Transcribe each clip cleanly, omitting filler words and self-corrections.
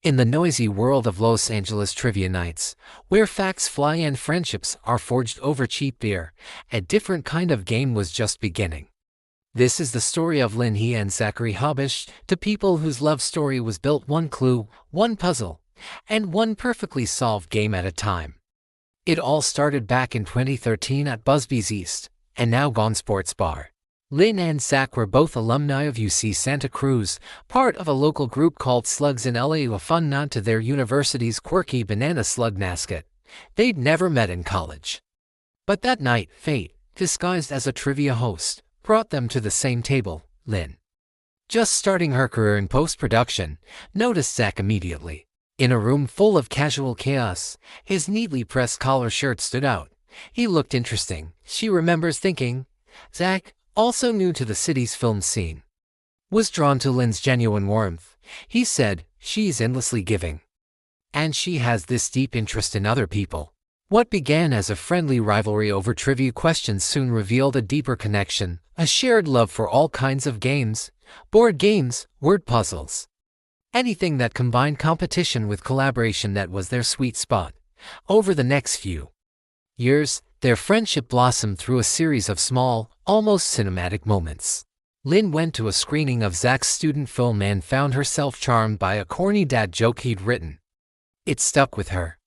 In the noisy world of Los Angeles trivia nights, where facts fly and friendships are forged over cheap beer, a different kind of game was just beginning. This is the story of Lynn and Zachary Hobbish, two people whose love story was built one clue, one puzzle, and one perfectly solved game at a time. It all started back in 2013 at Busby's East, and now gone sports bar. Lynn and Zach were both alumni of UC Santa Cruz, part of a local group called Slugs in LA, a fun nod to their university's quirky banana slug mascot. They'd never met in college. But that night, fate, disguised as a trivia host, brought them to the same table. Lynn, just starting her career in post-production, noticed Zach immediately. In a room full of casual chaos, his neatly pressed collar shirt stood out. He looked interesting, she remembers thinking. Zach, also new to the city's film scene, was drawn to Lynn's genuine warmth. He said, "She's endlessly giving. And she has this deep interest in other people." What began as a friendly rivalry over trivia questions soon revealed a deeper connection, a shared love for all kinds of games, board games, word puzzles. Anything that combined competition with collaboration, that was their sweet spot. Over the next few years, their friendship blossomed through a series of small, almost cinematic moments. Lynn went to a screening of Zach's student film and found herself charmed by a corny dad joke he'd written. It stuck with her.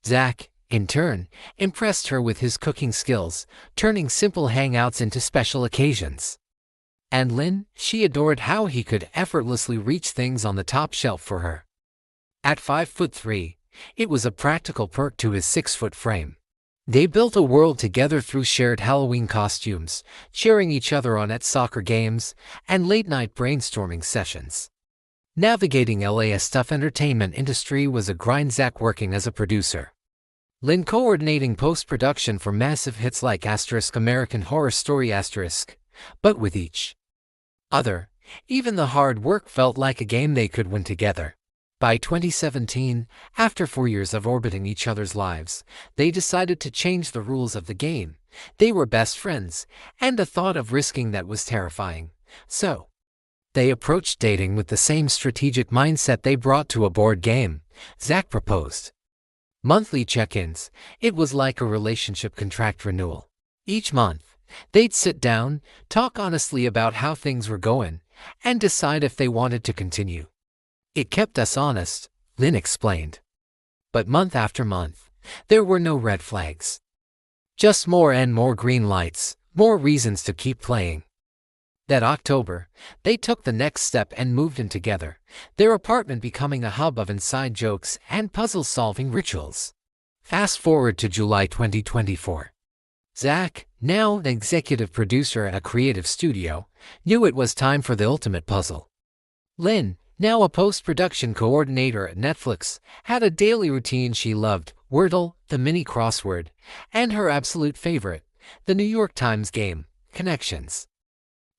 Zach, in turn, impressed her with his cooking skills, turning simple hangouts into special occasions. And Lynn, she adored how he could effortlessly reach things on the top shelf for her. At 5'3", it was a practical perk to his 6-foot frame. They built a world together through shared Halloween costumes, cheering each other on at soccer games, and late-night brainstorming sessions. Navigating LA's tough entertainment industry was a grind. Zach working as a producer, Lynn coordinating post-production for massive hits like American Horror Story *, but with each other, even the hard work felt like a game they could win together. By 2017, after 4 years of orbiting each other's lives, they decided to change the rules of the game. They were best friends, and the thought of risking that was terrifying. So, they approached dating with the same strategic mindset they brought to a board game. Zach proposed monthly check-ins. It was like a relationship contract renewal. Each month, they'd sit down, talk honestly about how things were going, and decide if they wanted to continue. "It kept us honest," Lynn explained. But month after month, there were no red flags. Just more and more green lights, more reasons to keep playing. That October, they took the next step and moved in together, their apartment becoming a hub of inside jokes and puzzle-solving rituals. Fast forward to July 2024. Zach, now an executive producer at a creative studio, knew it was time for the ultimate puzzle. Lynn, now a post-production coordinator at Netflix, had a daily routine she loved: Wordle, the mini crossword, and her absolute favorite, the New York Times game, Connections.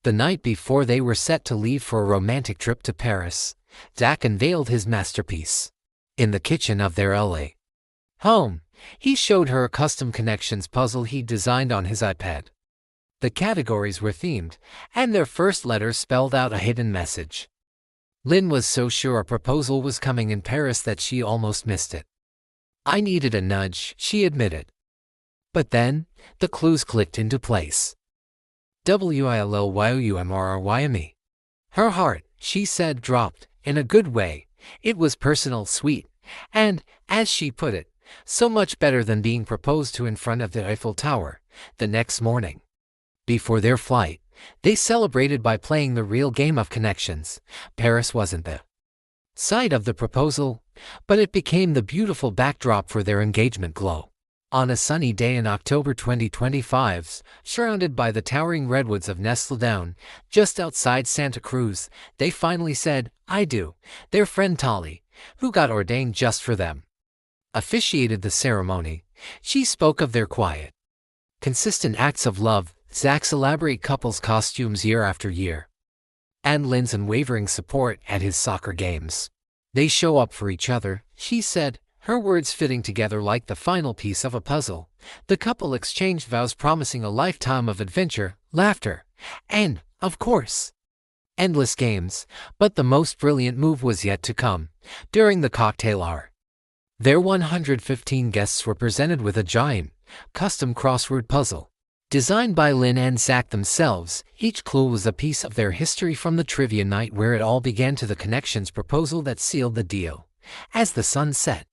The night before they were set to leave for a romantic trip to Paris, Zach unveiled his masterpiece. In the kitchen of their LA home, he showed her a custom Connections puzzle he'd designed on his iPad. The categories were themed, and their first letters spelled out a hidden message. Lynn was so sure a proposal was coming in Paris that she almost missed it. "I needed a nudge," she admitted. But then, the clues clicked into place. WILLYOUMRRYME. Her heart, she said, dropped, in a good way. It was personal, sweet, and, as she put it, so much better than being proposed to in front of the Eiffel Tower. The next morning, before their flight, they celebrated by playing the real game of Connections. Paris wasn't the site of the proposal, but it became the beautiful backdrop for their engagement glow. On a sunny day in October 2025, surrounded by the towering redwoods of Nestle Down, just outside Santa Cruz, they finally said, "I do." Their friend Tali, who got ordained just for them, officiated the ceremony. She spoke of their quiet, consistent acts of love, Zach's elaborate couples costumes year after year, and Lynn's unwavering support at his soccer games. "They show up for each other," she said, her words fitting together like the final piece of a puzzle. The couple exchanged vows promising a lifetime of adventure, laughter, and, of course, endless games, but the most brilliant move was yet to come. During the cocktail hour, their 115 guests were presented with a giant, custom crossword puzzle. Designed by Lynn and Zach themselves, each clue was a piece of their history from the trivia night where it all began to the connections proposal that sealed the deal. As the sun set,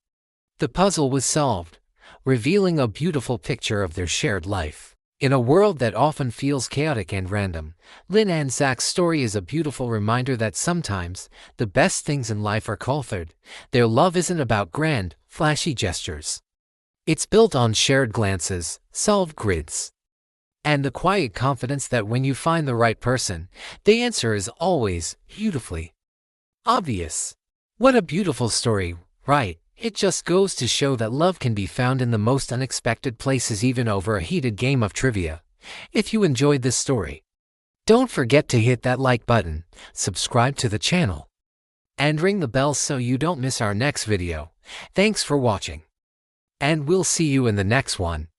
the puzzle was solved, revealing a beautiful picture of their shared life. In a world that often feels chaotic and random, Lynn and Zach's story is a beautiful reminder that sometimes the best things in life are cultured. Their love isn't about grand, flashy gestures. It's built on shared glances, solved grids, and the quiet confidence that when you find the right person, the answer is always beautifully obvious. What a beautiful story, right? It just goes to show that love can be found in the most unexpected places, even over a heated game of trivia. If you enjoyed this story, don't forget to hit that like button, subscribe to the channel, and ring the bell so you don't miss our next video. Thanks for watching, and we'll see you in the next one.